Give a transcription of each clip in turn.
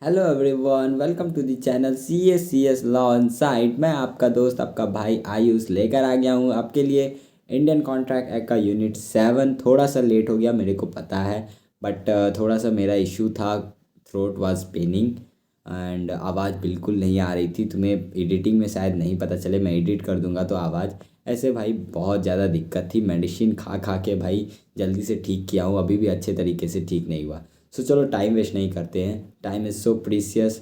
Hello everyone, welcome to the channel C S law on site. मैं आपका दोस्त, आपका भाई आयुष लेकर आ गया हूँ आपके लिए इंडियन कॉन्ट्रैक्ट एक्ट का यूनिट 7। थोड़ा सा लेट हो गया, मेरे को पता है, बट थोड़ा सा मेरा इशू था। थ्रोट वाज पेनिंग एंड आवाज़ बिल्कुल नहीं आ रही थी। तुम्हें एडिटिंग में शायद नहीं पता चले, मैं एडिट कर दूंगा तो आवाज़ ऐसे भाई बहुत ज़्यादा दिक्कत थी। मेडिसिन खा खा के भाई जल्दी से ठीक किया हूँ, अभी भी अच्छे तरीके से ठीक नहीं हुआ। सो चलो टाइम वेस्ट नहीं करते हैं, टाइम इज़ सो प्रीसियस।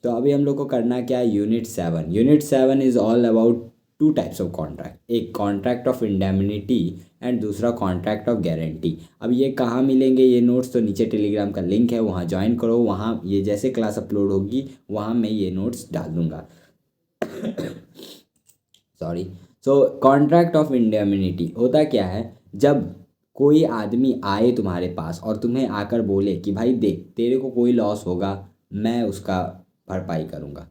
तो अभी हम लोग को करना क्या है, unit 7 is all about two types of contract. एक कॉन्ट्रैक्ट ऑफ इंडेमनिटी एंड दूसरा कॉन्ट्रैक्ट ऑफ गारंटी। अब ये कहाँ मिलेंगे ये नोट्स, तो नीचे टेलीग्राम का लिंक है, वहाँ ज्वाइन करो। वहाँ ये जैसे क्लास अपलोड होगी वहाँ मैं ये नोट्स डाल दूँगा। Sorry. So contract of indemnity होता क्या है, जब कोई आदमी आए तुम्हारे पास और तुम्हें आकर बोले कि भाई देख, तेरे को कोई लॉस होगा, मैं उसका भरपाई करूँगा।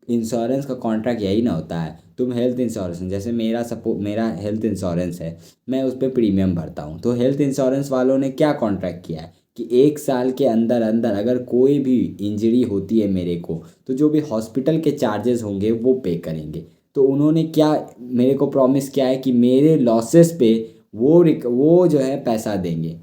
इंश्योरेंस का कॉन्ट्रैक्ट यही ना होता है। तुम हेल्थ इंश्योरेंस, जैसे मेरा हेल्थ इंश्योरेंस है, मैं उस पर प्रीमियम भरता हूँ। तो हेल्थ इंश्योरेंस वालों ने क्या कॉन्ट्रैक्ट किया है कि 1 साल के अंदर अंदर अगर कोई भी इंजरी होती है मेरे को, तो जो भी हॉस्पिटल के चार्जेस होंगे वो पे करेंगे। तो उन्होंने क्या मेरे को प्रॉमिस किया है कि मेरे लॉसेस पे वो जो है पैसा देंगे,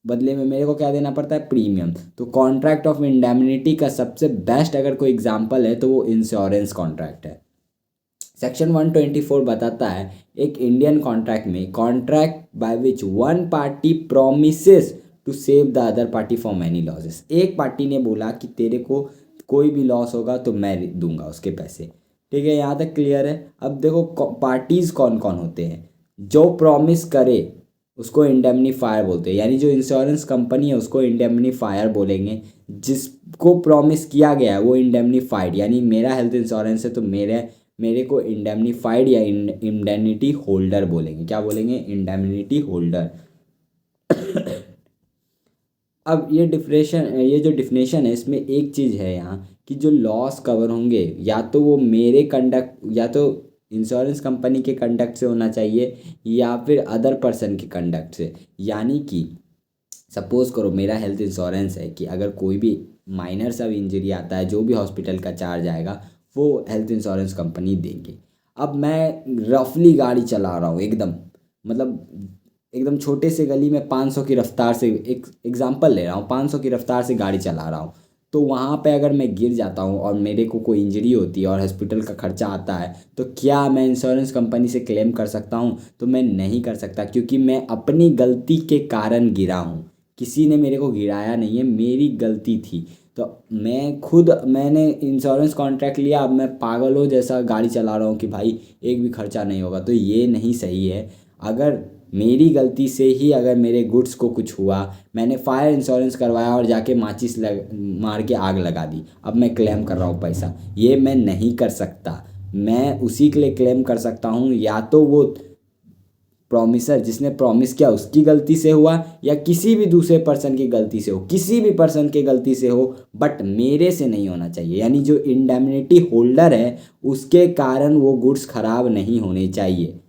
बदले में मेरे को क्या देना पड़ता है, प्रीमियम। तो कॉन्ट्रैक्ट ऑफ इंडेमनिटी का सबसे बेस्ट अगर कोई एग्जांपल है तो वो इंश्योरेंस कॉन्ट्रैक्ट है। सेक्शन 124 बताता है, एक इंडियन कॉन्ट्रैक्ट में contract by which one party promises to save the other party from any losses. एक पार्टी ने बोला कि तेरे को कोई भी लॉस होगा तो मैं दूंगा उसके पैसे। ठीक है, यहाँ तक क्लियर है। अब देखो पार्टीज कौन कौन होते हैं। जो प्रॉमिस करे उसको इंडेमनीफायर बोलते हैं, यानी जो इंश्योरेंस कंपनी है उसको इंडेमनीफायर बोलेंगे। जिसको प्रॉमिस किया गया है वो इंडेमनीफाइड, यानी मेरा हेल्थ इंश्योरेंस है तो मेरे को इंडेमनीफाइड या इंडेमनिटी होल्डर बोलेंगे। क्या बोलेंगे, इंडेमनिटी होल्डर। अब ये जो डिफिनेशन है इसमें एक चीज़ है यहाँ कि जो लॉस कवर होंगे या तो वो मेरे कंडक्ट या तो इंश्योरेंस कंपनी के कंडक्ट से होना चाहिए या फिर अदर पर्सन के कंडक्ट से। यानी कि सपोज करो मेरा हेल्थ इंश्योरेंस है कि अगर कोई भी माइनर सा भी इंजरी आता है, जो भी हॉस्पिटल का चार्ज आएगा वो हेल्थ इंश्योरेंस कंपनी देंगे। अब मैं रफली गाड़ी चला रहा हूँ एकदम, मतलब एकदम छोटे से गली में 500 की रफ्तार से, एक एग्जांपल ले रहा हूँ, 500 की रफ्तार से गाड़ी चला रहा हूँ। तो वहाँ पे अगर मैं गिर जाता हूँ और मेरे को कोई इंजरी होती है और हॉस्पिटल का खर्चा आता है, तो क्या मैं इंश्योरेंस कंपनी से क्लेम कर सकता हूँ? तो मैं नहीं कर सकता, क्योंकि मैं अपनी गलती के कारण गिरा हूँ। किसी ने मेरे को गिराया नहीं है, मेरी गलती थी। तो मैंने इंश्योरेंस कॉन्ट्रैक्ट लिया, अब मैं पागल हो जैसा गाड़ी चला रहा हूँ कि भाई एक भी खर्चा नहीं होगा, तो ये नहीं सही है। अगर मेरी गलती से ही अगर मेरे गुड्स को कुछ हुआ, मैंने फायर इंश्योरेंस करवाया और जाके माचिस मार के आग लगा दी, अब मैं क्लेम कर रहा हूँ पैसा, ये मैं नहीं कर सकता। मैं उसी के लिए क्लेम कर सकता हूँ या तो वो प्रॉमिसर जिसने प्रॉमिस किया उसकी गलती से हुआ, या किसी भी दूसरे पर्सन की गलती से हो, किसी भी पर्सन की गलती से हो, बट मेरे से नहीं होना चाहिए। यानी जो इंडेमनिटी होल्डर है उसके कारण वो गुड्स खराब नहीं होने चाहिए।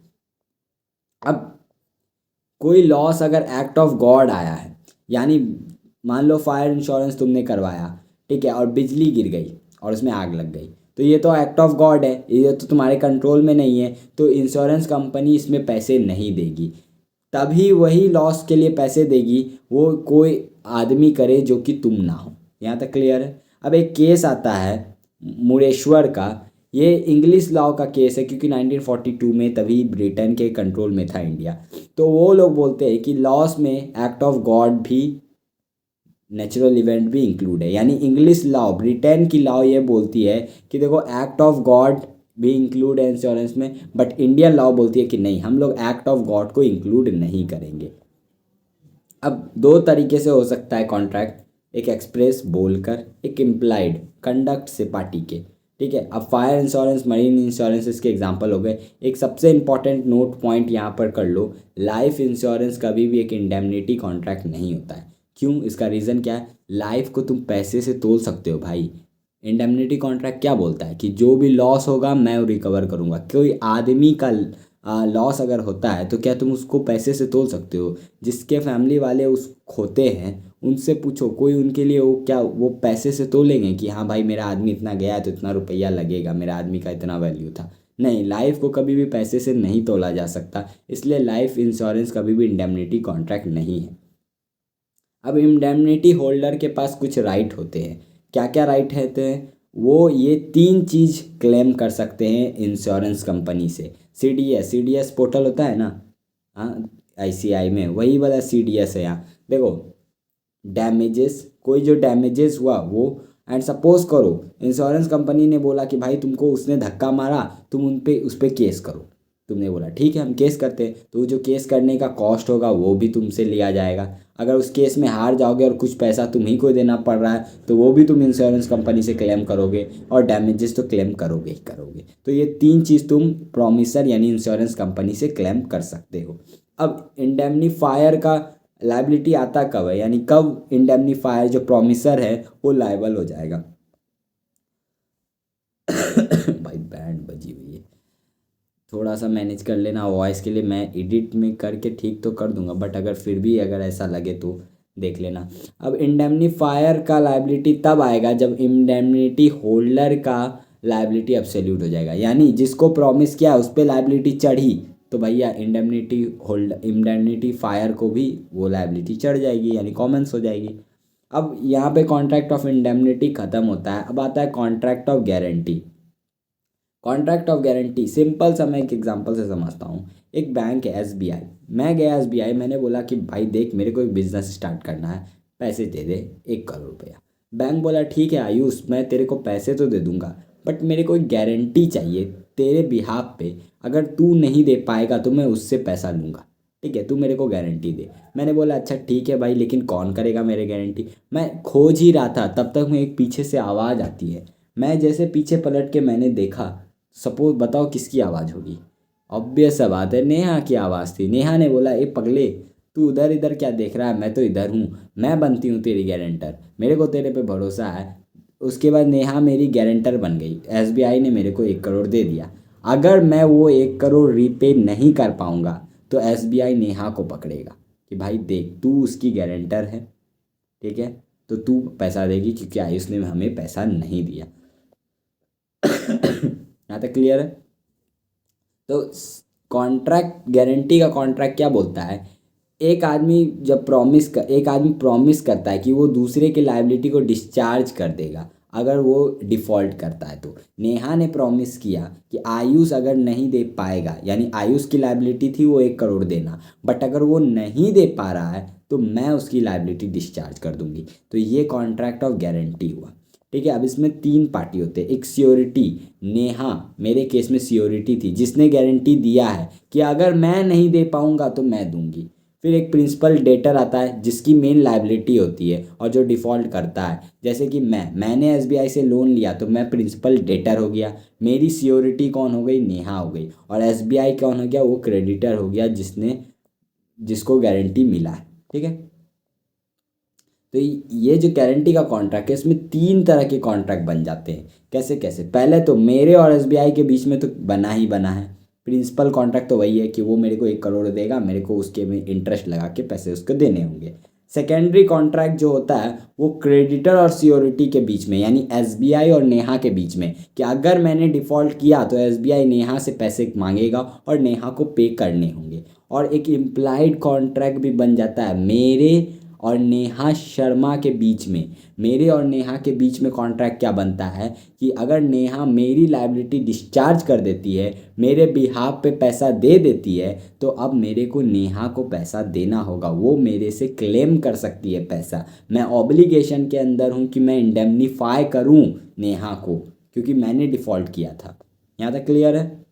अब कोई लॉस अगर एक्ट ऑफ गॉड आया है, यानी मान लो फायर इंश्योरेंस तुमने करवाया, ठीक है, और बिजली गिर गई और उसमें आग लग गई, तो ये तो एक्ट ऑफ गॉड है, ये तो तुम्हारे कंट्रोल में नहीं है, तो इंश्योरेंस कंपनी इसमें पैसे नहीं देगी। तभी वही लॉस के लिए पैसे देगी वो कोई आदमी करे जो कि तुम ना हो। यहाँ तक क्लियर है। अब एक केस आता है मुरेश्वर का। ये इंग्लिश लॉ का केस है, क्योंकि 1942 में तभी ब्रिटेन के कंट्रोल में था इंडिया। तो वो लोग बोलते हैं कि लॉस में एक्ट ऑफ गॉड भी, नेचुरल इवेंट भी इंक्लूड है। यानी इंग्लिश लॉ, ब्रिटेन की लॉ ये बोलती है कि देखो एक्ट ऑफ गॉड भी इंक्लूड है इंश्योरेंस में, बट इंडियन लॉ बोलती है कि नहीं, हम लोग एक्ट ऑफ गॉड को इंक्लूड नहीं करेंगे। अब दो तरीके से हो सकता है कॉन्ट्रैक्ट, एक एक्सप्रेस बोलकर, एक इम्प्लाइड कंडक्ट से पार्टी के। ठीक है, अब फायर इंश्योरेंस, मरीन इंश्योरेंस इसके एग्जांपल हो गए। एक सबसे इंपॉर्टेंट नोट पॉइंट यहाँ पर कर लो, लाइफ इंश्योरेंस कभी भी एक इंडेमनिटी कॉन्ट्रैक्ट नहीं होता है। क्यों? इसका रीज़न क्या है, लाइफ को तुम पैसे से तोल सकते हो भाई। इंडेमनिटी कॉन्ट्रैक्ट क्या बोलता है कि जो भी लॉस होगा मैं रिकवर करूँगा। कोई आदमी का लॉस अगर होता है तो क्या तुम उसको पैसे से तोल सकते हो? जिसके फैमिली वाले उस खोते हैं उनसे पूछो, कोई उनके लिए वो क्या वो पैसे से तोलेंगे कि हाँ भाई मेरा आदमी इतना गया है तो इतना रुपया लगेगा, मेरा आदमी का इतना वैल्यू था? नहीं, लाइफ को कभी भी पैसे से नहीं तोला जा सकता, इसलिए लाइफ इंश्योरेंस कभी भी इंडेमनिटी कॉन्ट्रैक्ट नहीं है। अब इंडेमनिटी होल्डर के पास कुछ राइट होते हैं। क्या क्या राइट होते हैं? वो ये तीन चीज़ क्लेम कर सकते हैं इंश्योरेंस कंपनी से। सी डी एस पोर्टल होता है ना, हाँ, आईसीआई में वही वाला सी डी एस है। यहाँ देखो, डैमेजेस, कोई जो डैमेजेस हुआ वो, एंड सपोज करो इंश्योरेंस कंपनी ने बोला कि भाई तुमको उसने धक्का मारा, तुम उस पर केस करो। तुमने बोला ठीक है हम केस करते हैं, तो जो केस करने का कॉस्ट होगा वो भी तुमसे लिया जाएगा। अगर उस केस में हार जाओगे और कुछ पैसा तुम्ही को देना पड़ रहा है तो वो भी तुम इंश्योरेंस कंपनी से क्लेम करोगे, और डैमेजेस तो क्लेम करोगे ही करोगे। तो ये तीन चीज़ तुम प्रॉमिसर यानी इंश्योरेंस कंपनी से क्लेम कर सकते हो। अब इंडेमनीफायर का लाइबिलिटी आता कब है, यानी कब इंडेमनीफायर जो प्रॉमिसर है वो लाइबल हो जाएगा? भाई बैंड बजी हुई है, थोड़ा सा मैनेज कर लेना वॉइस के लिए। मैं एडिट में करके ठीक तो कर दूंगा, बट अगर फिर भी अगर ऐसा लगे तो देख लेना। अब इंडेमनीफायर का लाइबिलिटी तब आएगा जब इंडेमनिटी होल्डर का लाइबिलिटी अब्सोल्यूट हो जाएगा, यानी जिसको प्रॉमिस किया उस पर लाइबिलिटी चढ़ी तो भैया इंडेमनिटी फायर को भी वो लाइबिलिटी चढ़ जाएगी, यानी कॉमन्स हो जाएगी। अब यहाँ पे कॉन्ट्रैक्ट ऑफ इंडेमनिटी खत्म होता है, अब आता है contract of guarantee. Contract of guarantee simple सा मैं एक एग्जांपल से समझता हूँ। एक बैंक है एसबीआई, मैं गया एसबीआई, मैंने बोला कि भाई देख मेरे को एक बिज़नेस स्टार्ट करना है, पैसे दे दे 1 करोड़ रुपया। बैंक बोला ठीक है आयुष मैं तेरे को पैसे तो दे दूंगा, बट मेरे को एक गारंटी चाहिए तेरे बिहाफ पे, अगर तू नहीं दे पाएगा तो मैं उससे पैसा लूँगा, ठीक है, तू मेरे को गारंटी दे। मैंने बोला अच्छा ठीक है भाई, लेकिन कौन करेगा मेरे गारंटी? मैं खोज ही रहा था, तब तक मैं एक पीछे से आवाज़ आती है। मैं जैसे पीछे पलट के मैंने देखा, सपोज बताओ किसकी आवाज़ होगी? ऑब्वियस सा बात है, नेहा की आवाज़ थी। नेहा ने बोला ए पगले, तू उधर इधर क्या देख रहा है, मैं तो इधर हूँ, मैं बनती हूँ तेरी गारंटर, मेरे को तेरे पे भरोसा है। उसके बाद नेहा मेरी गारंटर बन गई, एसबीआई ने मेरे को 1 करोड़ दे दिया। अगर मैं वो 1 करोड़ रीपे नहीं कर पाऊँगा तो एसबीआई नेहा को पकड़ेगा कि भाई देख तू उसकी गारंटर है, ठीक है, तो तू पैसा देगी क्योंकि आयुष ने हमें पैसा नहीं दिया। यहाँ तक क्लियर है? तो कॉन्ट्रैक्ट गारंटी का कॉन्ट्रैक्ट क्या बोलता है? एक आदमी प्रॉमिस करता है कि वो दूसरे की लाइबिलिटी को डिस्चार्ज कर देगा अगर वो डिफ़ॉल्ट करता है। तो नेहा ने प्रॉमिस किया कि आयुष अगर नहीं दे पाएगा, यानी आयुष की लाइबिलिटी थी वो 1 करोड़ देना, बट अगर वो नहीं दे पा रहा है तो मैं उसकी लाइबिलिटी डिस्चार्ज कर दूंगी। तो ये कॉन्ट्रैक्ट ऑफ गारंटी हुआ, ठीक है। अब इसमें तीन पार्टी होते हैं, एक सियोरिटी, नेहा मेरे केस में सियोरिटी थी जिसने गारंटी दिया है कि अगर मैं नहीं दे पाऊंगा तो मैं दूंगी। फिर एक प्रिंसिपल डेटर आता है जिसकी मेन लाइबिलिटी होती है और जो डिफ़ॉल्ट करता है, जैसे कि मैंने एसबीआई से लोन लिया तो मैं प्रिंसिपल डेटर हो गया, मेरी सियोरिटी कौन हो गई? नेहा हो गई। और एसबीआई कौन हो गया? वो क्रेडिटर हो गया जिसको गारंटी मिला है, ठीक है। तो ये जो गारंटी का कॉन्ट्रैक्ट है इसमें तीन तरह के कॉन्ट्रैक्ट बन जाते हैं। कैसे कैसे? पहले तो मेरे और एसबीआई के बीच में तो बना ही बना है। प्रिंसिपल कॉन्ट्रैक्ट तो वही है कि वो मेरे को 1 करोड़ देगा, मेरे को उसके में इंटरेस्ट लगा के पैसे उसको देने होंगे। सेकेंडरी कॉन्ट्रैक्ट जो होता है वो क्रेडिटर और सियोरिटी के बीच में, यानी एसबीआई और नेहा के बीच में, कि अगर मैंने डिफ़ॉल्ट किया तो एसबीआई नेहा से पैसे मांगेगा और नेहा को पे करने होंगे। और एक इम्प्लाइड कॉन्ट्रैक्ट भी बन जाता है मेरे और नेहा शर्मा के बीच में। मेरे और नेहा के बीच में कॉन्ट्रैक्ट क्या बनता है कि अगर नेहा मेरी लाइबिलिटी डिस्चार्ज कर देती है, मेरे बिहाफ पे पैसा दे देती है, तो अब मेरे को नेहा को पैसा देना होगा, वो मेरे से क्लेम कर सकती है पैसा। मैं ऑब्लिगेशन के अंदर हूँ कि मैं इंडेमनीफाई करूँ नेहा को क्योंकि मैंने डिफ़ॉल्ट किया था। यहाँ तक क्लियर है?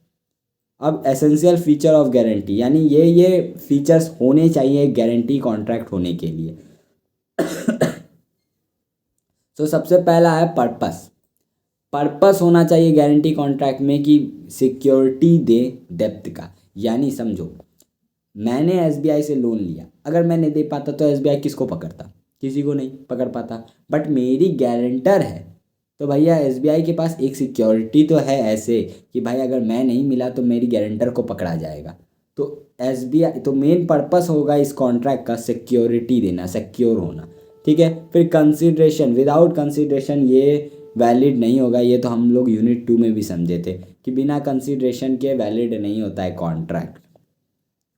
अब एसेंशियल फीचर ऑफ गारंटी, यानी ये फीचर्स होने चाहिए गारंटी कॉन्ट्रैक्ट होने के लिए। तो सबसे पहला है पर्पस। पर्पस होना चाहिए गारंटी कॉन्ट्रैक्ट में कि सिक्योरिटी दे डेप्थ का, यानी समझो मैंने एसबीआई से लोन लिया, अगर मैं नहीं दे पाता तो एसबीआई किसको पकड़ता? किसी को नहीं पकड़ पाता। बट मेरी गारंटर है, तो भैया एसबीआई के पास एक सिक्योरिटी तो है ऐसे कि भाई अगर मैं नहीं मिला तो मेरी गारंटर को पकड़ा जाएगा। तो एसबीआई तो मेन पर्पस होगा इस कॉन्ट्रैक्ट का सिक्योरिटी देना, सिक्योर होना। ठीक है, फिर कंसिडरेशन, विदाउट कंसिडरेशन ये वैलिड नहीं होगा। ये तो हम लोग यूनिट 2 में भी समझे थे कि बिना कंसिडरेशन के वैलिड नहीं होता है कॉन्ट्रैक्ट।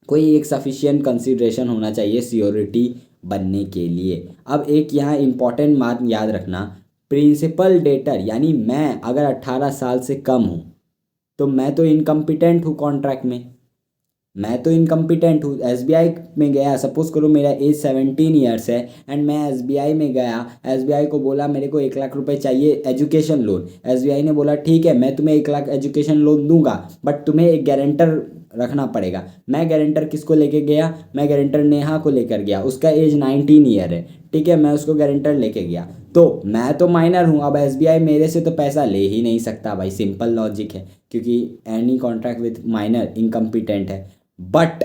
कोई एक सफिशिएंट कंसिडरेशन होना चाहिए सियोरिटी बनने के लिए। अब एक यहाँ इंपॉर्टेंट बात याद रखना, प्रिंसिपल डेटर यानी मैं अगर 18 साल से कम हूँ तो मैं तो इनकम्पिटेंट हूँ कॉन्ट्रैक्ट में, मैं तो इनकम्पिटेंट हूँ। एसबीआई में गया, सपोज करो मेरा एज 17 ईयर्स है एंड मैं एसबीआई में गया, एसबीआई को बोला मेरे को 1 लाख रुपए चाहिए एजुकेशन लोन। एसबीआई ने बोला ठीक है मैं तुम्हें 1 लाख एजुकेशन लोन दूंगा, बट तुम्हें एक गारंटर रखना पड़ेगा। मैं गारंटर किसको लेके गया, मैं गारंटर नेहा को लेकर गया, उसका एज 19 ईयर है। ठीक है, मैं उसको गारंटर लेके गया, तो मैं तो माइनर हूँ। अब एसबीआई मेरे से तो पैसा ले ही नहीं सकता भाई, सिंपल लॉजिक है, क्योंकि any contract with minor incompetent है। बट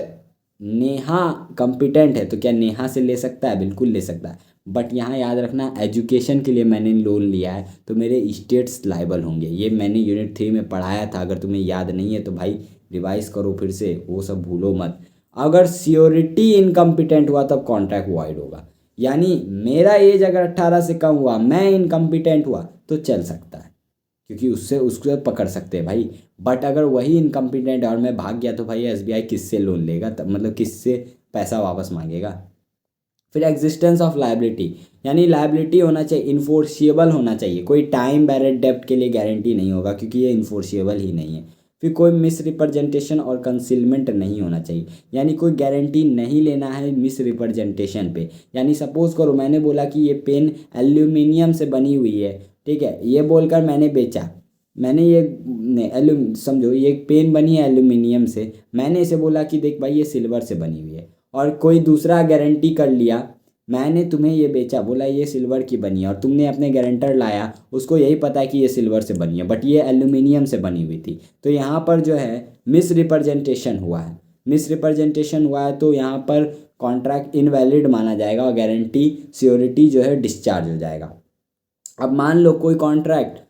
नेहा कॉम्पिटेंट है तो क्या नेहा से ले सकता है, बिल्कुल ले सकता है। बट यहाँ याद रखना एजुकेशन के लिए मैंने लोन लिया है तो मेरे स्टेट्स लाइबल होंगे। ये मैंने यूनिट 3 में पढ़ाया था, अगर तुम्हें याद नहीं है तो भाई रिवाइज करो फिर से, वो सब भूलो मत। अगर सियोरिटी इनकम्पिटेंट हुआ तब कॉन्ट्रैक्ट वॉइड होगा। यानी मेरा एज अगर 18 से कम हुआ, मैं इनकम्पिटेंट हुआ तो चल सकता है, क्योंकि उससे उसको पकड़ सकते हैं भाई। बट अगर वही इनकम्पिटेंट और मैं भाग गया तो भाई एसबीआई किससे लोन लेगा, तब मतलब किससे पैसा वापस मांगेगा। फिर एग्जिस्टेंस ऑफ लायबिलिटी, यानी लायबिलिटी होना चाहिए, इन्फोर्सिएबल होना चाहिए। कोई टाइम बैरेड डेब्ट के लिए गारंटी नहीं होगा क्योंकि ये इन्फोर्सिएबल ही नहीं है। फिर कोई मिस रिप्रेजेंटेशन और कंसीलमेंट नहीं होना चाहिए, यानी कोई गारंटी नहीं लेना है मिस रिप्रेजेंटेशन पे। यानी सपोज करो मैंने बोला कि ये पेन एल्यूमिनियम से बनी हुई है, ठीक है, ये बोलकर मैंने बेचा, मैंने ये समझो ये पेन बनी है एल्यूमिनियम से, मैंने इसे बोला कि देख भाई ये सिल्वर से बनी हुई है, और कोई दूसरा गारंटी कर लिया, मैंने तुम्हें ये बेचा, बोला ये सिल्वर की बनी है, और तुमने अपने गारंटर लाया, उसको यही पता है कि ये सिल्वर से बनी है बट ये एल्यूमिनियम से बनी हुई थी। तो यहाँ पर जो है मिस रिप्रेजेंटेशन हुआ है, मिस रिप्रेजेंटेशन हुआ है, तो यहाँ पर कॉन्ट्रैक्ट इनवैलिड माना जाएगा और गारंटी सियोरिटी जो है डिस्चार्ज हो जाएगा। अब मान लो कोई कॉन्ट्रैक्ट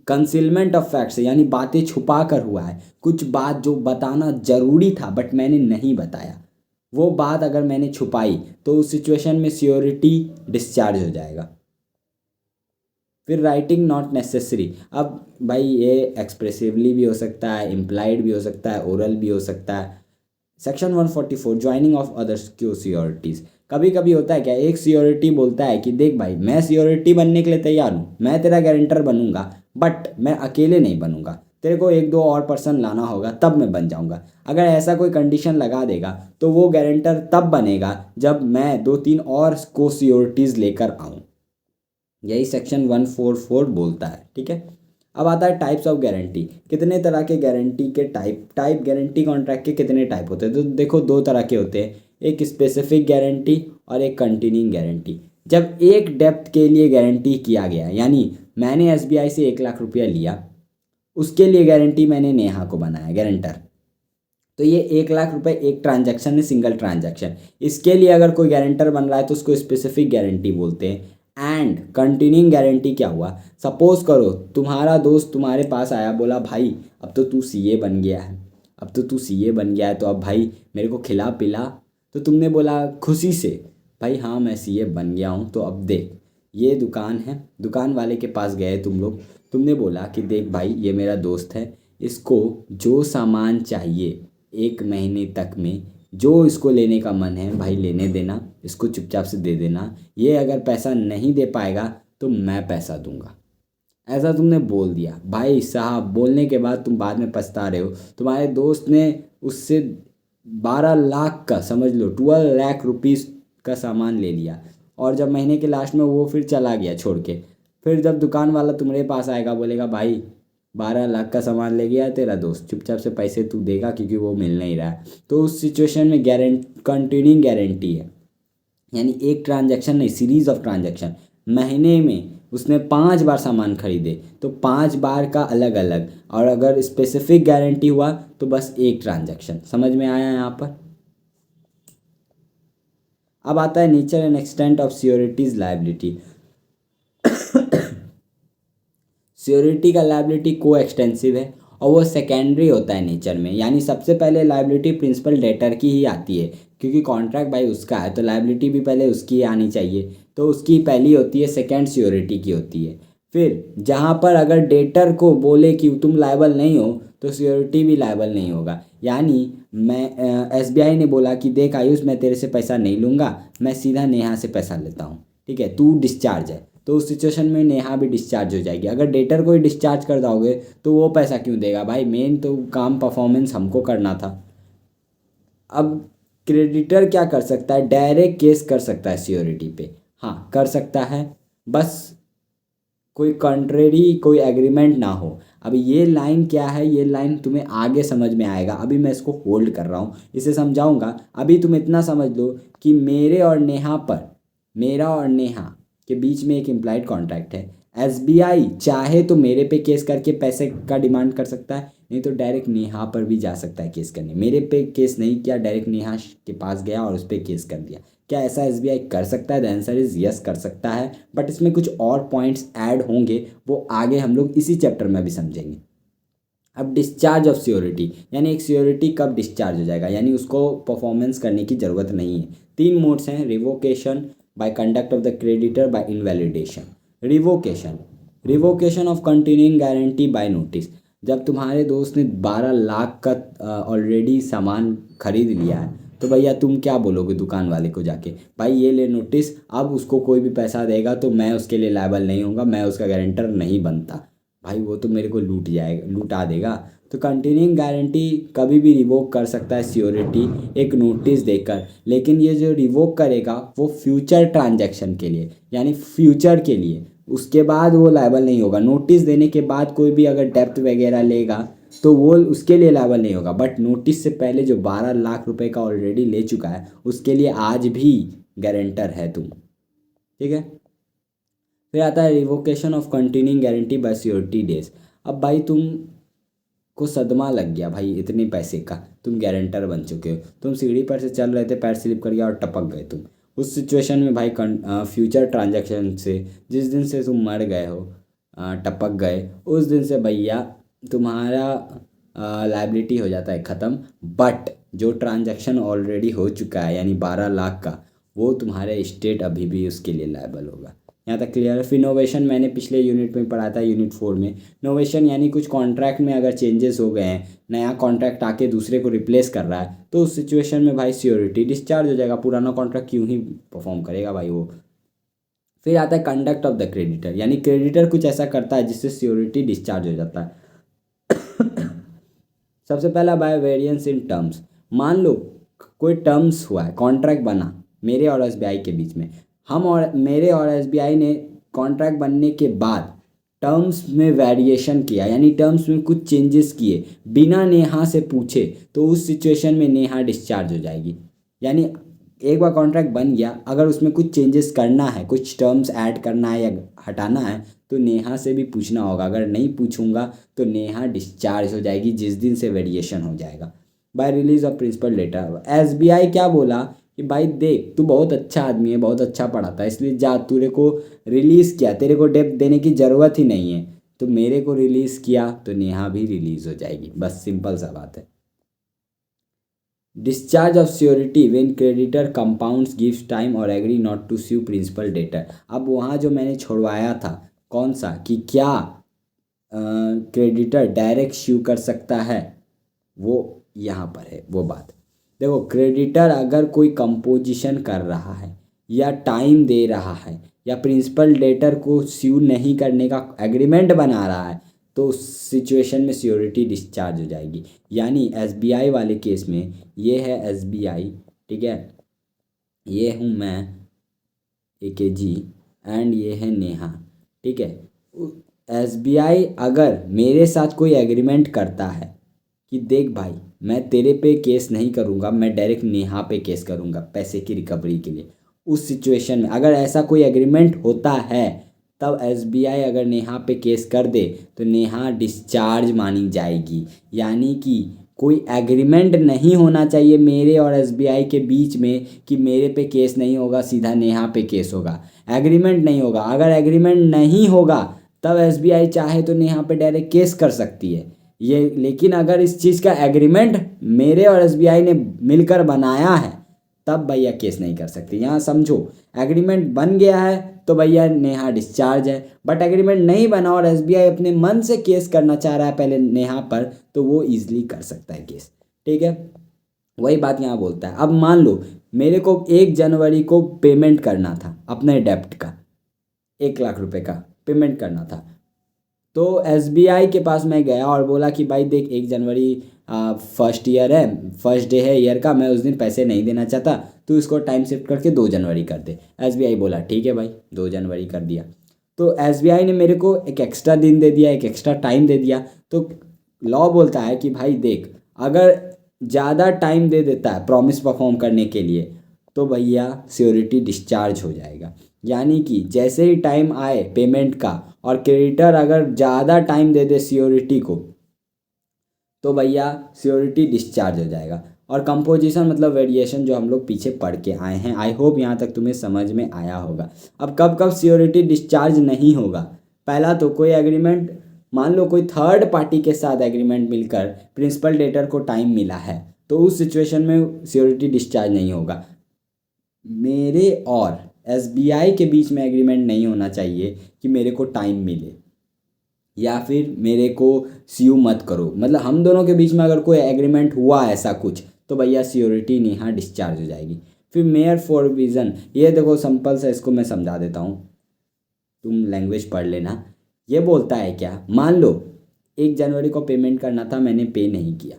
कंसीलमेंट ऑफ फैक्ट्स है, यानी बातें छुपा कर हुआ है, कुछ बात जो बताना जरूरी था बट मैंने नहीं बताया, वो बात अगर मैंने छुपाई तो उस सिचुएशन में सियोरिटी डिस्चार्ज हो जाएगा। फिर राइटिंग नॉट नेसेसरी, अब भाई ये एक्सप्रेसिवली भी हो सकता है, इम्प्लाइड भी हो सकता है, ओरल भी हो सकता है। Section 144 joining of others co sureties, कभी कभी होता है क्या, एक सियोरिटी बोलता है कि देख भाई मैं सियोरिटी बनने के लिए तैयार हूँ, मैं तेरा गारंटर बनूंगा, बट मैं अकेले नहीं बनूंगा, तेरे को एक दो और पर्सन लाना होगा तब मैं बन जाऊंगा। अगर ऐसा कोई कंडीशन लगा देगा तो वो गारंटर तब बनेगा जब मैं 2-3 और को सियोरिटीज़ लेकर आऊँ, यही सेक्शन 144 बोलता है। ठीक है, अब आता है टाइप्स ऑफ गारंटी, कितने तरह के गारंटी के टाइप गारंटी कॉन्ट्रैक्ट के कितने टाइप होते हैं, तो देखो दो तरह के होते हैं, एक स्पेसिफिक गारंटी और एक कंटिन्यूइंग गारंटी। जब एक डेप्थ के लिए गारंटी किया गया, यानी मैंने एसबीआई से 1 लाख रुपया लिया, उसके लिए गारंटी मैंने नेहा को बनाया गारंटर, तो ये 1 लाख रुपए एक ट्रांजैक्शन है, सिंगल ट्रांजैक्शन, इसके लिए अगर कोई गारंटर बन रहा है तो उसको स्पेसिफिक गारंटी बोलते हैं। एंड कंटिन्यूइंग गारंटी क्या हुआ, सपोज करो तुम्हारा दोस्त तुम्हारे पास आया, बोला भाई अब तो तू सीए बन गया है, अब तो तू सीए बन गया है तो अब भाई मेरे को खिला पिला, तो तुमने बोला खुशी से भाई हाँ मैं सीए बन गया हूँ, तो अब देख ये दुकान है, दुकान वाले के पास गए तुम लोग, तुमने बोला कि देख भाई ये मेरा दोस्त है, इसको जो सामान चाहिए 1 महीने तक में, जो इसको लेने का मन है भाई लेने देना, इसको चुपचाप से दे देना, ये अगर पैसा नहीं दे पाएगा तो मैं पैसा दूंगा। ऐसा तुमने बोल दिया, भाई साहब बोलने के बाद तुम बाद में पछता रहे हो, तुम्हारे दोस्त ने उससे 12 लाख का, समझ लो 12 लाख रुपीज़ का सामान ले लिया, और जब महीने के लास्ट में वो फिर चला गया छोड़ के, फिर जब दुकान वाला तुम्हारे पास आएगा बोलेगा भाई 12 लाख का सामान ले गया है तेरा दोस्त, चुपचाप से पैसे तू देगा क्योंकि वो मिल नहीं रहा है, तो उस सिचुएशन में कंटिन्यूइंग गारंटी है, यानी एक ट्रांजैक्शन नहीं, सीरीज ऑफ ट्रांजैक्शन, महीने में उसने 5 बार सामान खरीदे तो 5 बार का अलग अलग, और अगर स्पेसिफिक गारंटी हुआ तो बस एक ट्रांजैक्शन। समझ में आया यहाँ पर। अब आता है nature and extent of sureties liability. Surety का लायबिलिटी को एक्सटेंसिव है और वो सेकेंडरी होता है नेचर में, यानी सबसे पहले लायबिलिटी प्रिंसिपल डेटर की ही आती है, क्योंकि कॉन्ट्रैक्ट भाई उसका है तो लायबिलिटी भी पहले उसकी ही आनी चाहिए, तो उसकी पहली होती है, सेकेंड श्योरिटी की होती है। फिर जहाँ पर अगर डेटर को बोले कि तुम लायबल नहीं हो तो श्योरिटी भी लायबल नहीं होगा। यानी मैं एसबीआई ने बोला कि देख आयुष, मैं तेरे से पैसा नहीं लूँगा, मैं सीधा नेहा से पैसा लेता हूँ, ठीक है, तू डिस्चार्ज है, तो उस सिचुएशन में नेहा भी डिस्चार्ज हो जाएगी। अगर डेटर को ही डिस्चार्ज कर दोगे तो वो पैसा क्यों देगा भाई, मेन तो काम परफॉर्मेंस हमको करना था। अब क्रेडिटर क्या कर सकता है, डायरेक्ट केस कर सकता है श्योरिटी पे, हाँ कर सकता है, बस कोई कंट्रेरी कोई एग्रीमेंट ना हो। अब ये लाइन क्या है, ये लाइन तुम्हें आगे समझ में आएगा, अभी मैं इसको होल्ड कर रहा हूँ, इसे समझाऊंगा। अभी तुम इतना समझ लो कि मेरे और नेहा पर, मेरा और नेहा के बीच में एक इम्प्लाइड कॉन्ट्रैक्ट है। एसबीआई चाहे तो मेरे पे केस करके पैसे का डिमांड कर सकता है, नहीं तो डायरेक्ट नेहा पर भी जा सकता है केस करने। मेरे पे केस नहीं किया, डायरेक्ट नेहा के पास गया और उस पर केस कर दिया। क्या ऐसा एसबीआई कर सकता है? द आंसर इज यस, कर सकता है, बट इसमें कुछ और पॉइंट्स ऐड होंगे, वो आगे हम लोग इसी चैप्टर में भी समझेंगे। अब डिस्चार्ज ऑफ श्योरिटी, यानी एक श्योरिटी कब डिस्चार्ज हो जाएगा, यानी उसको परफॉर्मेंस करने की ज़रूरत नहीं है। तीन मोड्स हैं, revocation by conduct of the creditor, by invalidation. Revocation, revocation of continuing guarantee by notice. जब तुम्हारे दोस्त ने 12 लाख का ऑलरेडी सामान खरीद लिया है तो भैया तुम क्या बोलोगे दुकान वाले को जाके, भाई ये ले नोटिस, अब उसको कोई भी पैसा देगा तो मैं उसके लिए लायबल नहीं होऊंगा, मैं उसका गारंटर नहीं बनता, भाई वो तो मेरे को लूटा देगा। तो कंटिन्यूइंग गारंटी कभी भी रिवोक कर सकता है श्योरिटी एक नोटिस देकर, लेकिन ये जो रिवोक करेगा वो फ्यूचर ट्रांजैक्शन के लिए, यानी फ्यूचर के लिए, उसके बाद वो लायबल नहीं होगा। नोटिस देने के बाद कोई भी अगर डेप्थ वगैरह लेगा तो वो उसके लिए लायबल नहीं होगा, बट नोटिस से पहले जो 12 लाख रुपए का ऑलरेडी ले चुका है उसके लिए आज भी गारंटर है तुम, ठीक है। फिर आता है revocation of continuing guarantee bye surety days. अब भाई तुम को सदमा लग गया भाई, इतने पैसे का तुम गारंटर बन चुके हो, तुम सीढ़ी पर से चल रहे थे, पैर स्लिप कर गया और टपक गए तुम। उस सिचुएशन में भाई फ्यूचर ट्रांजैक्शन से, जिस दिन से तुम मर गए हो, टपक गए, उस दिन से भैया तुम्हारा लाइबिलिटी हो जाता है ख़त्म। बट जो ट्रांजैक्शन ऑलरेडी हो चुका है यानी 12 लाख का, वो तुम्हारे स्टेट अभी भी उसके लिए लायबल होगा। यहाँ तक क्लियर है। फिर नोवेशन मैंने पिछले यूनिट में पढ़ा था, यूनिट 4 में। नोवेशन यानी कुछ कॉन्ट्रैक्ट में अगर चेंजेस हो गए हैं, नया कॉन्ट्रैक्ट आके दूसरे को रिप्लेस कर रहा है, तो उस सिचुएशन में भाई श्योरिटी डिस्चार्ज हो जाएगा, पुराना कॉन्ट्रैक्ट क्यों ही परफॉर्म करेगा भाई वो। फिर आता है कंडक्ट ऑफ द क्रेडिटर, यानी क्रेडिटर कुछ ऐसा करता है जिससे श्योरिटी डिस्चार्ज हो जाता है। सबसे पहला बाय वेरिएंस इन टर्म्स। मान लो कोई टर्म्स हुआ है, कॉन्ट्रैक्ट बना मेरे और एसबीआई के बीच में, हम और मेरे और एसबीआई ने कॉन्ट्रैक्ट बनने के बाद टर्म्स में वेरिएशन किया, यानी टर्म्स में कुछ चेंजेस किए बिना नेहा से पूछे, तो उस सिचुएशन में नेहा डिस्चार्ज हो जाएगी। यानी एक बार कॉन्ट्रैक्ट बन गया, अगर उसमें कुछ चेंजेस करना है, कुछ टर्म्स ऐड करना है या हटाना है, तो नेहा से भी पूछना होगा। अगर नहीं पूछूंगा तो नेहा डिस्चार्ज हो जाएगी जिस दिन से वेरिएशन हो जाएगा। By release of principal debtor, SBI क्या बोला कि भाई देख तू बहुत अच्छा आदमी है, बहुत अच्छा पढ़ाता है, इसलिए जा तेरे को रिलीज़ किया, तेरे को डेप्थ देने की ज़रूरत ही नहीं है, तो मेरे को रिलीज़ किया तो नेहा भी रिलीज़ हो जाएगी, बस सिंपल सा बात है। Discharge of surety when creditor compounds gives time और agree not to sue principal debtor. अब वहाँ जो मैंने छोड़वाया था कौन सा, कि क्या क्रेडिटर डायरेक्ट स्यू कर सकता है, वो यहाँ पर है वो बात। देखो क्रेडिटर अगर कोई कंपोजिशन कर रहा है या टाइम दे रहा है या प्रिंसिपल डेटर को स्यू नहीं करने का एग्रीमेंट बना रहा है, तो उस सिचुएशन में श्योरिटी डिस्चार्ज हो जाएगी। यानी एसबीआई वाले केस में ये है एसबीआई, ठीक है, ये हूँ मैं एकेजी एंड ये है नेहा, ठीक है। एसबीआई अगर मेरे साथ कोई एग्रीमेंट करता है कि देख भाई मैं तेरे पे केस नहीं करूँगा, मैं डायरेक्ट नेहा पे केस करूँगा पैसे की रिकवरी के लिए, उस सिचुएशन में अगर ऐसा कोई एग्रीमेंट होता है, तब एसबीआई अगर नेहा पे केस कर दे तो नेहा डिस्चार्ज मानी जाएगी। यानी कि कोई एग्रीमेंट नहीं होना चाहिए मेरे और एसबीआई के बीच में कि मेरे पे केस नहीं होगा, सीधा नेहा पे केस होगा। एग्रीमेंट नहीं होगा, अगर एग्रीमेंट नहीं होगा तब एसबीआई चाहे तो नेहा पे डायरेक्ट केस कर सकती है ये। लेकिन अगर इस चीज़ का एग्रीमेंट मेरे और एसबीआई ने मिलकर बनाया है तब भैया केस नहीं कर सकती। यहाँ समझो, एग्रीमेंट बन गया है तो भैया नेहा डिस्चार्ज है, बट एग्रीमेंट नहीं बना और एसबीआई अपने मन से केस करना चाह रहा है पहले नेहा पर, तो वो ईजिली कर सकता है केस। ठीक है, वही बात यहाँ बोलता है। अब मान लो मेरे को 1 जनवरी को पेमेंट करना था अपने डेप्ट का, 1 लाख रुपए का पेमेंट करना था। तो एसबीआई के पास मैं गया और बोला कि भाई देख, 1 जनवरी फर्स्ट ईयर है, फर्स्ट डे है ईयर का, मैं उस दिन पैसे नहीं देना चाहता, तो इसको टाइम शिफ्ट करके 2 जनवरी कर दे। एसबीआई बोला ठीक है भाई, 2 जनवरी कर दिया। तो एसबीआई ने मेरे को एक एक्स्ट्रा दिन दे दिया, एक एक्स्ट्रा टाइम दे दिया। तो लॉ बोलता है कि भाई देख, अगर ज़्यादा टाइम दे देता है प्रॉमिस परफॉर्म करने के लिए तो भैया श्योरिटी डिस्चार्ज हो जाएगा। यानी कि जैसे ही टाइम आए पेमेंट का और क्रेडिटर अगर ज़्यादा टाइम दे दे श्योरिटी को तो भैया श्योरिटी डिस्चार्ज हो जाएगा। और कंपोजिशन मतलब वेरिएशन जो हम लोग पीछे पढ़ के आए हैं, आई होप यहाँ तक तुम्हें समझ में आया होगा। अब कब कब श्योरिटी डिस्चार्ज नहीं होगा, पहला तो कोई एग्रीमेंट, मान लो कोई थर्ड पार्टी के साथ एग्रीमेंट मिलकर प्रिंसिपल डेटर को टाइम मिला है तो उस सिचुएशन में श्योरिटी डिस्चार्ज नहीं होगा। मेरे और एसबीआई के बीच में एग्रीमेंट नहीं होना चाहिए कि मेरे को टाइम मिले या फिर मेरे को सीयू मत करो, मतलब हम दोनों के बीच में अगर कोई एग्रीमेंट हुआ ऐसा कुछ तो भैया श्योरिटी नेहा डिस्चार्ज हो जाएगी। फिर मेयर फॉरविजन, ये देखो सिंपल से इसको मैं समझा देता हूँ, तुम लैंग्वेज पढ़ लेना। ये बोलता है क्या, मान लो 1 जनवरी को पेमेंट करना था, मैंने पे नहीं किया,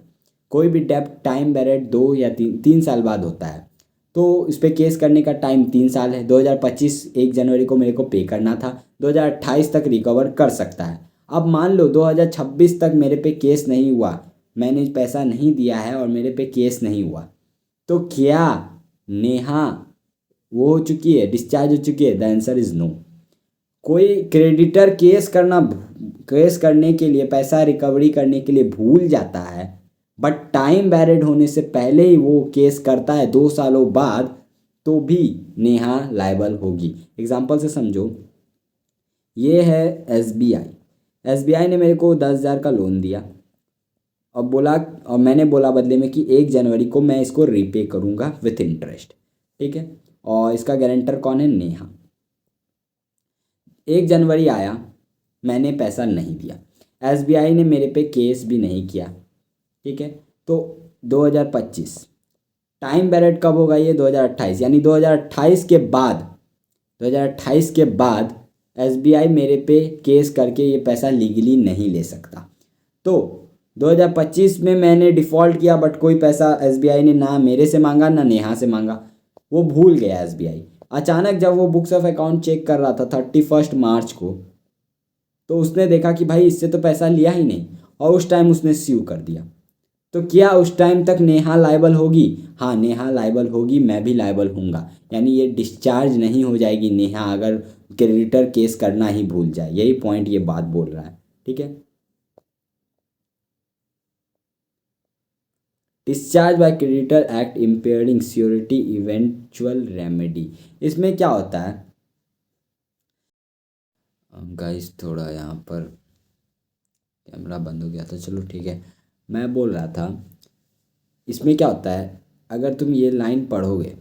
कोई भी डेब्ट टाइम बैरेट 2 या 3 साल बाद होता है, तो इस पर केस करने का टाइम 3 साल है। 2025 1 जनवरी को मेरे को पे करना था, 2028 तक रिकवर कर सकता है। अब मान लो 2026 तक मेरे पे केस नहीं हुआ, मैंने पैसा नहीं दिया है और मेरे पे केस नहीं हुआ, तो क्या नेहा वो हो चुकी है, डिस्चार्ज हो चुकी है? The answer is no. कोई क्रेडिटर केस करने के लिए, पैसा रिकवरी करने के लिए भूल जाता है, बट टाइम बैरिड होने से पहले ही वो केस करता है 2 सालों बाद, तो भी नेहा लायबल होगी। एग्जाम्पल से समझो, ये है एसबीआई। एसबीआई ने मेरे को 10,000 का लोन दिया और बोला, और मैंने बोला बदले में कि 1 जनवरी को मैं इसको रीपे करूँगा विथ इंटरेस्ट। ठीक है, और इसका गारंटर कौन है? नेहा। 1 जनवरी आया, मैंने पैसा नहीं दिया, एसबीआई ने मेरे पे केस भी नहीं किया। ठीक है, तो 2025 टाइम बैरिड कब होगा? ये 2028, यानी 2028 के बाद, 2028 के बाद एसबीआई मेरे पे केस करके ये पैसा लीगली नहीं ले सकता। तो 2025 में मैंने डिफ़ॉल्ट किया, बट कोई पैसा एसबीआई ने ना मेरे से मांगा ना नेहा से मांगा, वो भूल गया एसबीआई। अचानक जब वो बुक्स ऑफ अकाउंट चेक कर रहा था 31 मार्च को, तो उसने देखा कि भाई इससे तो पैसा लिया ही नहीं, और उस टाइम उसने स्यू कर दिया। तो क्या उस टाइम तक नेहा लायबल होगी? हाँ, नेहा लायबल होगी, मैं भी लायबल हूँगा। यानी ये डिस्चार्ज नहीं हो जाएगी नेहा अगर क्रेडिटर केस करना ही भूल जाए। यही पॉइंट ये बात बोल रहा है। ठीक है, discharge by creditor act impairing surety eventual remedy. इसमें क्या होता है गाइस, थोड़ा यहाँ पर कैमरा बंद हो गया था, चलो ठीक है। मैं बोल रहा था इसमें क्या होता है, अगर तुम ये लाइन पढ़ोगे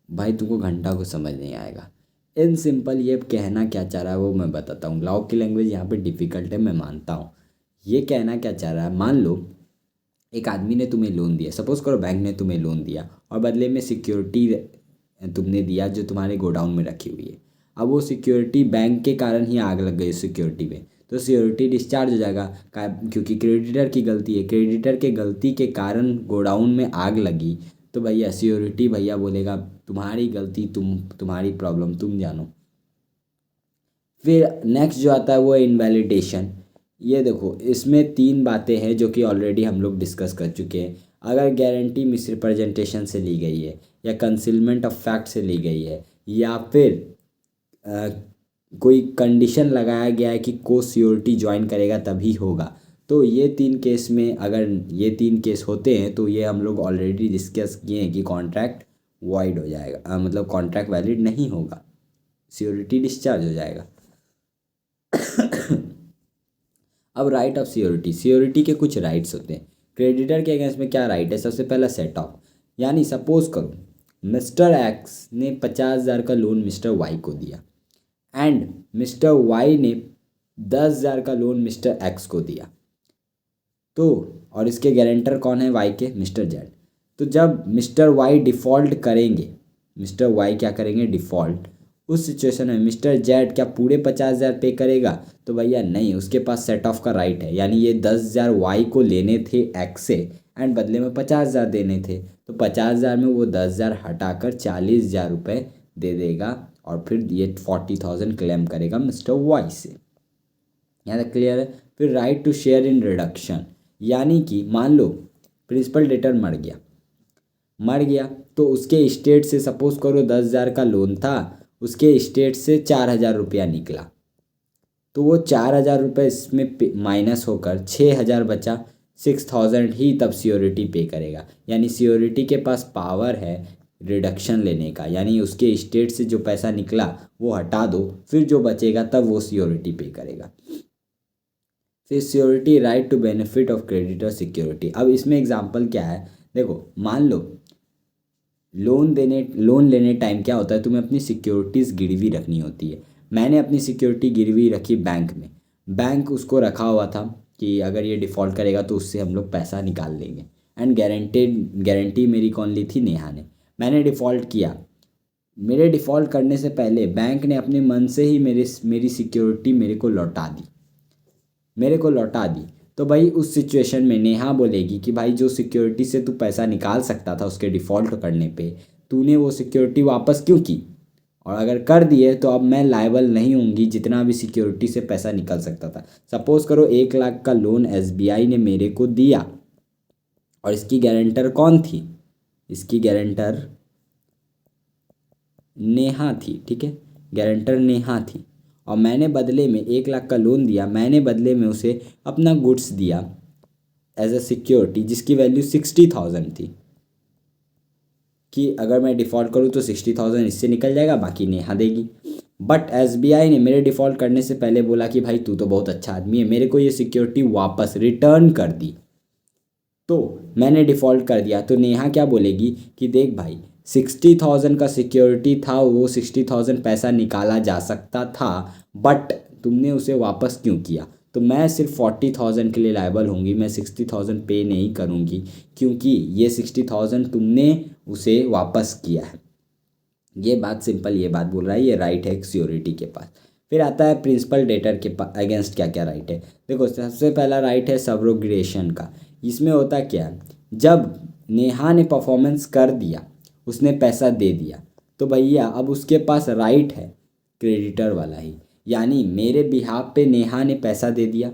भाई तुमको घंटा को समझ नहीं आएगा। इन सिंपल ये कहना क्या चाह रहा है वो मैं बताता हूँ। लॉ की लैंग्वेज यहाँ पे डिफ़िकल्ट है, मैं मानता हूँ। ये कहना क्या चाह रहा है, मान लो एक आदमी ने तुम्हें लोन दिया, सपोज करो बैंक ने तुम्हें लोन दिया और बदले में सिक्योरिटी तुमने दिया जो तुम्हारे गोडाउन में रखी हुई है। अब वो सिक्योरिटी बैंक के कारण ही आग लग गई सिक्योरिटी में, तो सिक्योरिटी डिस्चार्ज हो जाएगा क्योंकि क्रेडिटर की गलती है। क्रेडिटर के गलती के कारण गोडाउन में आग लगी, तो भैया सिक्योरिटी भैया बोलेगा तुम्हारी गलती, तुम्हारी प्रॉब्लम, तुम जानो। फिर नेक्स्ट जो आता है वो है इनवैलिडेशन। ये देखो इसमें 3 बातें हैं जो कि ऑलरेडी हम लोग डिस्कस कर चुके हैं। अगर गारंटी मिसरिप्रेजेंटेशन से ली गई है या कंसीलमेंट ऑफ फैक्ट से ली गई है या फिर अ, कोई कंडीशन लगाया गया है कि को सिक्योरिटी ज्वाइन करेगा तभी होगा, तो ये 3 केस में अगर ये 3 केस होते हैं तो ये हम लोग ऑलरेडी डिस्कस किए हैं कि कॉन्ट्रैक्ट वॉइड हो जाएगा, मतलब कॉन्ट्रैक्ट वैलिड नहीं होगा, सिक्योरिटी डिस्चार्ज हो जाएगा। अब राइट ऑफ सियोरिटी, सियोरिटी के कुछ राइट्स होते हैं। क्रेडिटर के अगेंस्ट में क्या राइट है? सबसे पहला सेट ऑफ, यानी सपोज करो मिस्टर एक्स ने 50,000 का लोन मिस्टर वाई को दिया एंड मिस्टर वाई ने 10,000 का लोन मिस्टर एक्स को दिया, तो और इसके गारंटर कौन है? वाई के, मिस्टर जेड। तो जब मिस्टर वाई डिफ़ॉल्ट करेंगे, मिस्टर वाई क्या करेंगे? डिफ़ॉल्ट। उस सिचुएशन में मिस्टर जेड क्या पूरे 50,000 पे करेगा? तो भैया नहीं, उसके पास सेट ऑफ का राइट है, यानी ये 10,000 वाई को लेने थे एक्स से एंड बदले में 50,000 देने थे, तो 50,000 में वो 10,000 हटाकर 40,000 रुपये दे देगा और फिर ये 40,000 क्लेम करेगा मिस्टर वाई से। यहाँ तक क्लियर है? फिर right to share in reduction, यानी कि मान लो प्रिंसिपल डेटर मर गया तो उसके स्टेट से सपोज करो 10,000 का लोन था, उसके स्टेट से 4,000 रुपया निकला, तो वो 4,000 रुपये इसमें माइनस होकर 6,000 बचा, 6,000 ही तब सियोरिटी पे करेगा। यानी सियोरिटी के पास पावर है रिडक्शन लेने का, यानी उसके स्टेट से जो पैसा निकला वो हटा दो, फिर जो बचेगा तब वो सियोरिटी पे करेगा। फिर surety right to benefit of creditor security. अब इसमें एग्जांपल क्या है? देखो मान लो लोन लेने टाइम क्या होता है, तुम्हें अपनी सिक्योरिटीज़ गिरवी रखनी होती है। मैंने अपनी सिक्योरिटी गिरवी रखी बैंक में, बैंक उसको रखा हुआ था कि अगर ये डिफ़ॉल्ट करेगा तो उससे हम लोग पैसा निकाल लेंगे एंड गारंटी मेरी कौन ली थी? नेहा ने। मैंने डिफ़ॉल्ट किया, मेरे डिफ़ॉल्ट करने से पहले बैंक ने अपने मन से ही मेरी सिक्योरिटी मेरे को लौटा दी। तो भाई उस सिचुएशन में नेहा बोलेगी कि भाई जो सिक्योरिटी से तू पैसा निकाल सकता था उसके डिफ़ॉल्ट करने पे, तूने वो सिक्योरिटी वापस क्यों की? और अगर कर दिए तो अब मैं लायबल नहीं होंगी जितना भी सिक्योरिटी से पैसा निकल सकता था। सपोज़ करो 1,00,000 का लोन एसबीआई ने मेरे को दिया और इसकी गारंटर कौन थी? इसकी गारंटर नेहा थी, ठीक है, गारंटर नेहा थी। और मैंने बदले में 1,00,000 का लोन दिया, मैंने बदले में उसे अपना गुड्स दिया एज अ सिक्योरिटी जिसकी वैल्यू 60,000 थी, कि अगर मैं डिफ़ॉल्ट करूँ तो 60,000 इससे निकल जाएगा, बाकी नेहा देगी। बट एसबीआई ने मेरे डिफ़ॉल्ट करने से पहले बोला कि भाई तू तो बहुत अच्छा आदमी है, मेरे को ये सिक्योरिटी वापस रिटर्न कर दी। तो मैंने डिफ़ॉल्ट कर दिया तो नेहा क्या बोलेगी कि देख भाई 60,000 का सिक्योरिटी था, वो 60,000 पैसा निकाला जा सकता था बट तुमने उसे वापस क्यों किया? तो मैं सिर्फ 40,000 के लिए लायबल होंगी, मैं 60,000 पे नहीं करूँगी क्योंकि ये 60,000 तुमने उसे वापस किया है। ये बात सिंपल, ये बात बोल रहा है, ये राइट है एक सियोरिटी के पास। फिर आता है प्रिंसिपल डेटर के अगेंस्ट क्या क्या राइट है। देखो सबसे पहला राइट है सब्रोगेशन का। इसमें होता क्या है, जब नेहा ने परफॉर्मेंस कर दिया, उसने पैसा दे दिया, तो भैया अब उसके पास राइट है क्रेडिटर वाला ही, यानी मेरे बिहाफ पे नेहा ने पैसा दे दिया,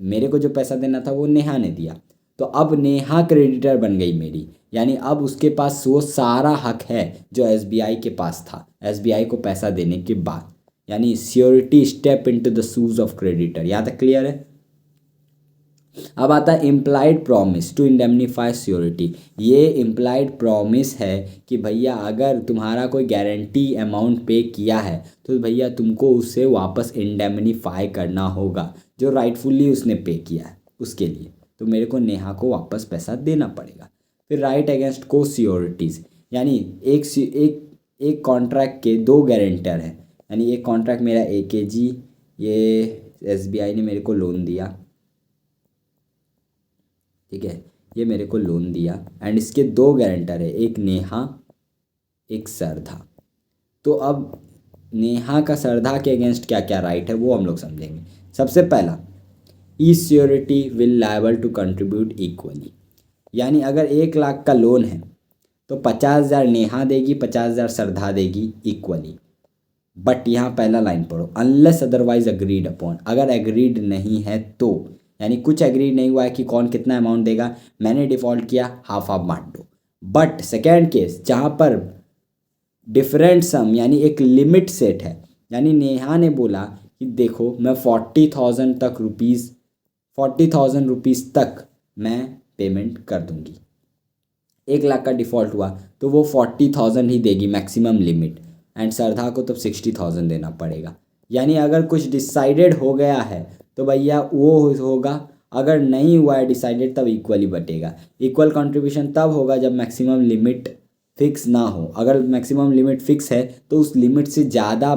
मेरे को जो पैसा देना था वो नेहा ने दिया, तो अब नेहा क्रेडिटर बन गई मेरी, यानी अब उसके पास वो सारा हक है जो एसबीआई के पास था एसबीआई को पैसा देने के बाद। यानी surety step into the shoes of creditor. यहाँ तक क्लियर है? अब आता है implied promise to indemnify surety. ये इम्प्लाइड प्रॉमिस है कि भैया अगर तुम्हारा कोई गारंटी अमाउंट पे किया है तो भैया तुमको उससे वापस इंडेमनीफाई करना होगा, जो राइटफुली उसने पे किया है उसके लिए, तो मेरे को नेहा को वापस पैसा देना पड़ेगा। फिर राइट अगेंस्ट को सियोरिटीज़, यानी एक कॉन्ट्रैक्ट के दो गारंटर हैं, यानी एक कॉन्ट्रैक्ट मेरा AKG, ये एसबीआई ने मेरे को लोन दिया, ठीक है, ये मेरे को लोन दिया एंड इसके दो गारंटर है, एक नेहा एक सरधा। तो अब नेहा का सरधा के अगेंस्ट क्या क्या राइट है वो हम लोग समझेंगे। सबसे पहला, ई surety will liable to contribute equally, यानी अगर 1,00,000 का लोन है तो 50,000 नेहा देगी, 50,000 सरधा देगी इक्वली। बट यहाँ पहला लाइन पढ़ो, अनलेस अदरवाइज अग्रीड अपॉन, अगर एग्रीड नहीं है तो, यानी कुछ एग्रीड नहीं हुआ है कि कौन कितना अमाउंट देगा, मैंने डिफ़ॉल्ट किया, हाफ हाफ बांट दो। बट सेकेंड केस जहाँ पर डिफरेंट सम यानी एक लिमिट सेट है, यानी नेहा ने बोला कि देखो मैं 40,000 रुपीज़ तक मैं पेमेंट कर दूंगी, 1,00,000 का डिफ़ॉल्ट हुआ तो वो 40,000 ही देगी मैक्सिमम लिमिट एंड सरधा को तब 60,000 देना पड़ेगा। यानी अगर कुछ डिसाइडेड हो गया है तो भैया वो होगा। अगर नहीं हुआ है डिसाइडेड तब इक्वली बटेगा। इक्वल कंट्रीब्यूशन तब होगा जब मैक्सिमम लिमिट फिक्स ना हो। अगर मैक्सिमम लिमिट फिक्स है तो उस लिमिट से ज़्यादा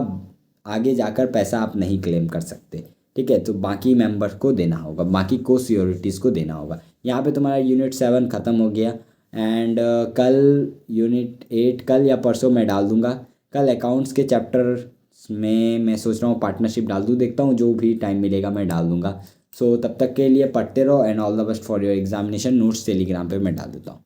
आगे जाकर पैसा आप नहीं क्लेम कर सकते। ठीक है, तो बाकी मेंबर्स को देना होगा, बाकी को सियोरिटीज़ को देना होगा। यहाँ पे तुम्हारा यूनिट 7 ख़त्म हो गया। एंड कल यूनिट 8 कल या परसों मैं डाल दूंगा। कल अकाउंट्स के चैप्टर में मैं सोच रहा हूँ पार्टनरशिप डाल दूँ, देखता हूँ जो भी टाइम मिलेगा मैं डाल दूंगा। सो तब तक के लिए पढ़ते रहो and all the best for your examination. Notes Telegram पे मैं डाल देता हूँ।